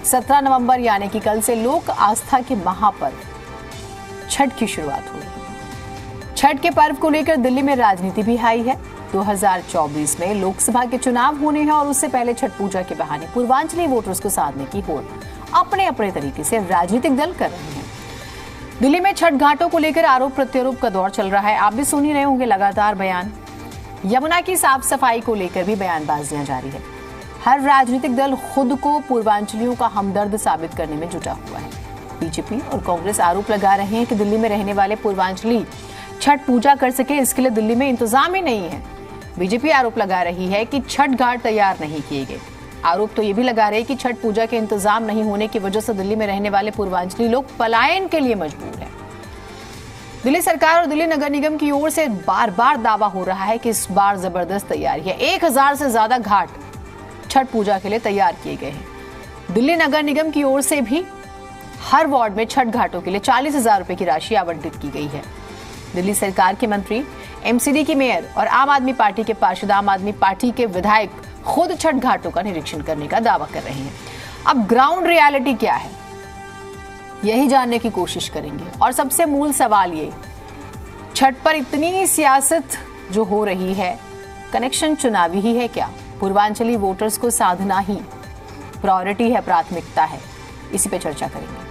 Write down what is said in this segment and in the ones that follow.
17 नवंबर यानी कि कल से लोक आस्था के महापर्व छठ की शुरुआत हो रही है। छठ के पर्व को लेकर दिल्ली में राजनीति भी हाई है। 2024 में लोकसभा के चुनाव होने हैं और उससे पहले छठ पूजा के बहाने पूर्वांचली वोटर्स को साधने की होड़ अपने अपने तरीके से राजनीतिक दल कर रहे हैं। दिल्ली में छठ घाटों को लेकर आरोप प्रत्यारोप का दौर चल रहा है। आप भी सुन ही रहे होंगे लगातार बयान। यमुना की साफ सफाई को लेकर भी बयानबाजियां जारी है। हर राजनीतिक दल खुद को पूर्वांचलियों का हमदर्द साबित करने में जुटा हुआ है। बीजेपी और कांग्रेस आरोप लगा रहे हैं कि दिल्ली में रहने वाले पूर्वांचली छठ पूजा कर सके, इसके लिए दिल्ली में इंतजाम ही नहीं है। बीजेपी आरोप लगा रही है कि छठ घाट तैयार नहीं किए गए। आरोप तो ये भी लगा रहे हैं कि छठ पूजा के इंतजाम नहीं होने की वजह से दिल्ली में रहने वाले पूर्वांचली लोग पलायन के लिए मजबूर हैं। दिल्ली सरकार और दिल्ली नगर निगम की ओर से बार बार दावा हो रहा है कि इस बार जबरदस्त तैयारी है। 1000 से ज्यादा घाट छठ पूजा के लिए तैयार किए गए हैं। दिल्ली नगर निगम की ओर से भी हर वार्ड में छठ घाटों के लिए 40,000 रुपए की राशि आवंटित की गई है। दिल्ली सरकार के मंत्री, एमसीडी की मेयर और आम आदमी पार्टी के पार्षद, आम आदमी पार्टी के विधायक खुद छठ घाटों का निरीक्षण करने का दावा कर रहे हैं। अब ग्राउंड रियलिटी क्या है, यही जानने की कोशिश करेंगे। और सबसे मूल सवाल ये, छठ पर इतनी सियासत जो हो रही है, कनेक्शन चुनावी ही है क्या? पूर्वांचली वोटर्स को साधना ही प्रायोरिटी है, प्राथमिकता है? इसी पे चर्चा करेंगे।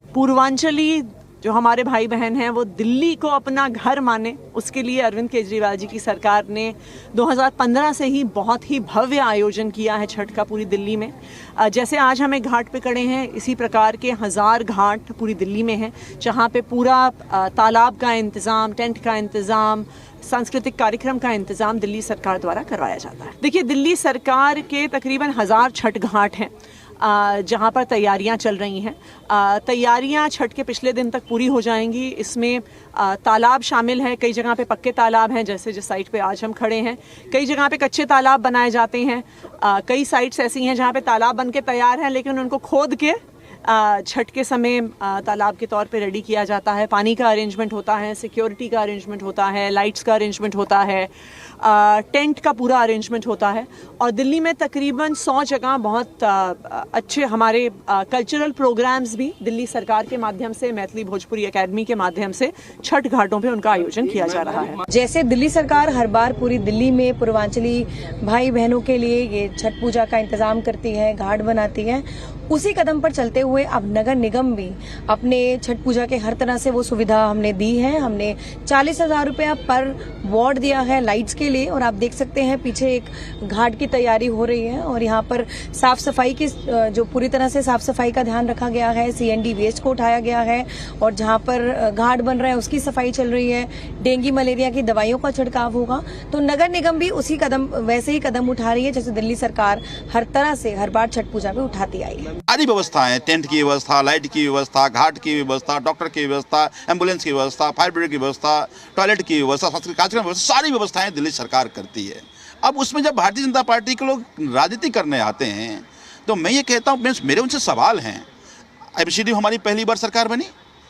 पूर्वांचली जो हमारे भाई बहन हैं वो दिल्ली को अपना घर माने, उसके लिए अरविंद केजरीवाल जी की सरकार ने 2015 से ही बहुत ही भव्य आयोजन किया है छठ का पूरी दिल्ली में। जैसे आज हम एक घाट पे खड़े हैं, इसी प्रकार के 1000 घाट पूरी दिल्ली में हैं, जहाँ पे पूरा तालाब का इंतज़ाम, टेंट का इंतज़ाम, सांस्कृतिक कार्यक्रम का इंतज़ाम दिल्ली सरकार द्वारा करवाया जाता है। देखिए, दिल्ली सरकार के तकरीबन 1000 छठ घाट हैं जहाँ पर तैयारियां चल रही हैं। तैयारियां छठ के पिछले दिन तक पूरी हो जाएंगी। इसमें तालाब शामिल हैं, कई जगह पे पक्के तालाब हैं, जैसे जिस साइट पे आज हम खड़े हैं। कई जगह पे कच्चे तालाब बनाए जाते हैं। कई साइट्स ऐसी हैं जहाँ पे तालाब बन के तैयार हैं, लेकिन उनको खोद के छठ के समय तालाब के तौर पे रेडी किया जाता है। पानी का अरेंजमेंट होता है, सिक्योरिटी का अरेंजमेंट होता है, लाइट्स का अरेंजमेंट होता है, टेंट का पूरा अरेंजमेंट होता है। और दिल्ली में तकरीबन 100 जगह बहुत अच्छे हमारे कल्चरल प्रोग्राम्स भी दिल्ली सरकार के माध्यम से, मैथिली भोजपुरी एकेडमी के माध्यम से छठ घाटों पे उनका आयोजन किया जा रहा है। जैसे दिल्ली सरकार हर बार पूरी दिल्ली में पूर्वांचली भाई बहनों के लिए ये छठ पूजा का इंतजाम करती है, घाट बनाती है, उसी कदम पर चलते हुए अब नगर निगम भी अपने छठ पूजा के हर तरह से वो सुविधा हमने दी है। हमने 40,000 रुपया पर वार्ड दिया है लाइट्स के लिए। और आप देख सकते हैं पीछे एक घाट की तैयारी हो रही है और यहाँ पर साफ सफाई की जो पूरी तरह से साफ सफाई का ध्यान रखा गया है। सीएनडी वेस्ट को उठाया गया है और जहाँ पर घाट बन रहा है उसकी सफाई चल रही है। डेंगू मलेरिया की दवाइयों का छिड़काव होगा। तो नगर निगम भी उसी कदम, वैसे ही कदम उठा रही है जैसे दिल्ली सरकार हर तरह से हर बार छठ पूजा में उठाती आई है। सारी व्यवस्थाएं, टेंट की व्यवस्था, लाइट की व्यवस्था, घाट की व्यवस्था, डॉक्टर की व्यवस्था, एम्बुलेंस की व्यवस्था, फायर ब्रिगेड की व्यवस्था, टॉयलेट की व्यवस्था, सांस्कृतिक कार्यक्रम व्यवस्था, सारी व्यवस्थाएं दिल्ली सरकार करती है। अब उसमें जब भारतीय जनता पार्टी के लोग राजनीति करने आते हैं तो मैं ये कहता हूँ, मेरे उनसे सवाल हैं। एमसीडी हमारी पहली बार सरकार बनी,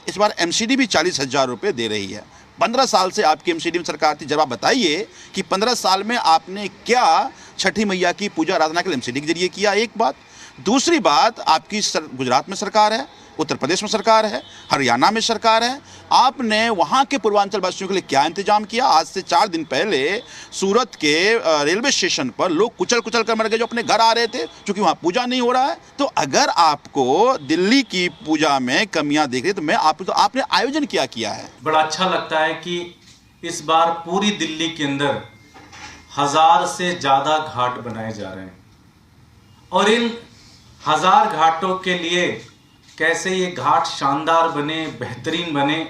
इस बार एमसीडी भी 40,000 रुपये दे रही है। 15 साल से आपकी एमसीडी में सरकार थी, जब आप बताइए कि 15 साल में आपने क्या छठी मैया की पूजा आराधना के लिए एमसीडी के जरिए किया। एक बात। दूसरी बात, आपकी गुजरात में सरकार है, उत्तर प्रदेश में सरकार है, हरियाणा में सरकार है। आपने वहाँ के पूर्वांचल वासियों के लिए क्या इंतजाम किया? आज से 4 दिन पहले सूरत के रेलवे स्टेशन पर लोग कुचल कर मर गए जो अपने घर आ रहे थे, क्योंकि वहाँ पूजा नहीं हो रहा है। तो अगर आपको दिल्ली की पूजा में कमियां देख रही तो आपने आयोजन क्या किया है? बड़ा अच्छा लगता है कि इस बार पूरी दिल्ली के अंदर 1000 से ज़्यादा घाट बनाए जा रहे हैं और इन 1000 घाटों के लिए कैसे ये घाट शानदार बने, बेहतरीन बने,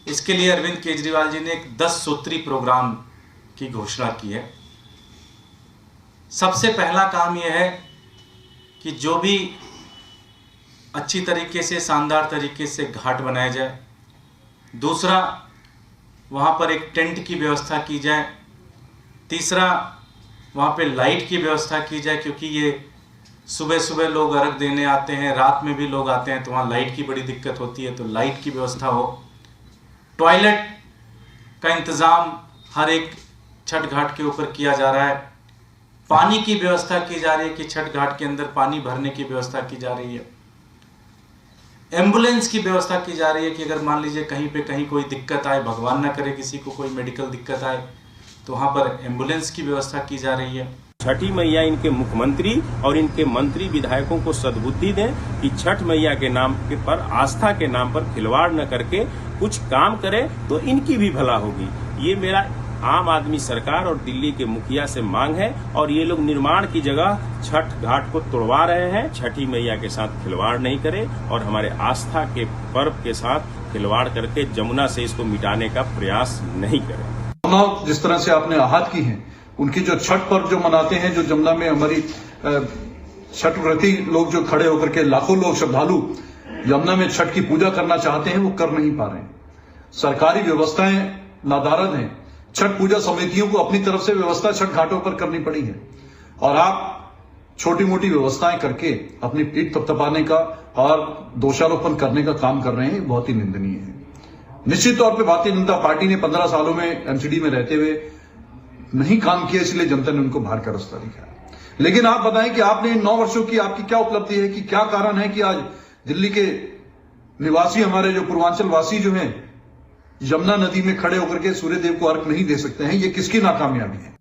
इसके लिए अरविंद केजरीवाल जी ने एक 10 सूत्री प्रोग्राम की घोषणा की है। सबसे पहला काम यह है कि जो भी अच्छी तरीके से, शानदार तरीके से घाट बनाया जाए। दूसरा, वहाँ पर एक टेंट की व्यवस्था की जाए। तीसरा, वहाँ पे लाइट की व्यवस्था की जाए, क्योंकि ये सुबह सुबह लोग अर्घ देने आते हैं, रात में भी लोग आते हैं, तो वहाँ लाइट की बड़ी दिक्कत होती है, तो लाइट की व्यवस्था हो। टॉयलेट का इंतज़ाम हर एक छठ घाट के ऊपर किया जा रहा है। पानी की व्यवस्था की जा रही है कि छठ घाट के अंदर पानी भरने की व्यवस्था की जा रही है, एम्बुलेंस की व्यवस्था की जा रही है कि अगर मान लीजिए कहीं कोई दिक्कत आए, भगवान ना करे किसी को कोई मेडिकल दिक्कत आए, तो वहाँ पर एम्बुलेंस की व्यवस्था की जा रही है। छठी मैया इनके मुख्यमंत्री और इनके मंत्री विधायकों को सद्बुद्धि दें कि छठ मैया के नाम पर, आस्था के नाम पर खिलवाड़ न करके कुछ काम करें तो इनकी भी भला होगी। ये मेरा आम आदमी सरकार और दिल्ली के मुखिया से मांग है, और ये लोग निर्माण की जगह छठ घाट को तोड़वा रहे हैं। छठी मैया के साथ खिलवाड़ नहीं करें और हमारे आस्था के पर्व के साथ खिलवाड़ करके जमुना से इसको मिटाने का प्रयास नहीं करें। जिस तरह से आपने आहत की हैं, उनकी जो छठ पर्व जो मनाते हैं, जो जमुना में हमारी छठ व्रती लोग जो खड़े होकर के लाखों लोग श्रद्धालु यमुना में छठ की पूजा करना चाहते हैं, वो कर नहीं पा रहे हैं। सरकारी व्यवस्थाएं नादारद हैं। छठ पूजा समितियों को अपनी तरफ से व्यवस्था छठ घाटों पर करनी पड़ी है, और आप छोटी मोटी व्यवस्थाएं करके अपनी पीठ थपथपाने का और दोषारोपण करने का काम कर रहे हैं। बहुत ही निंदनीय है। निश्चित तौर पर भारतीय जनता पार्टी ने 15 सालों में एमसीडी में रहते हुए नहीं काम किया, इसलिए जनता ने उनको बाहर का रास्ता दिखाया। लेकिन आप बताएं कि आपने इन 9 वर्षों की आपकी क्या उपलब्धि है, कि क्या कारण है कि आज दिल्ली के निवासी, हमारे जो पूर्वांचल वासी जो हैं, यमुना नदी में खड़े होकर के सूर्यदेव को अर्घ नहीं दे सकते हैं। ये किसकी नाकामयाबी है?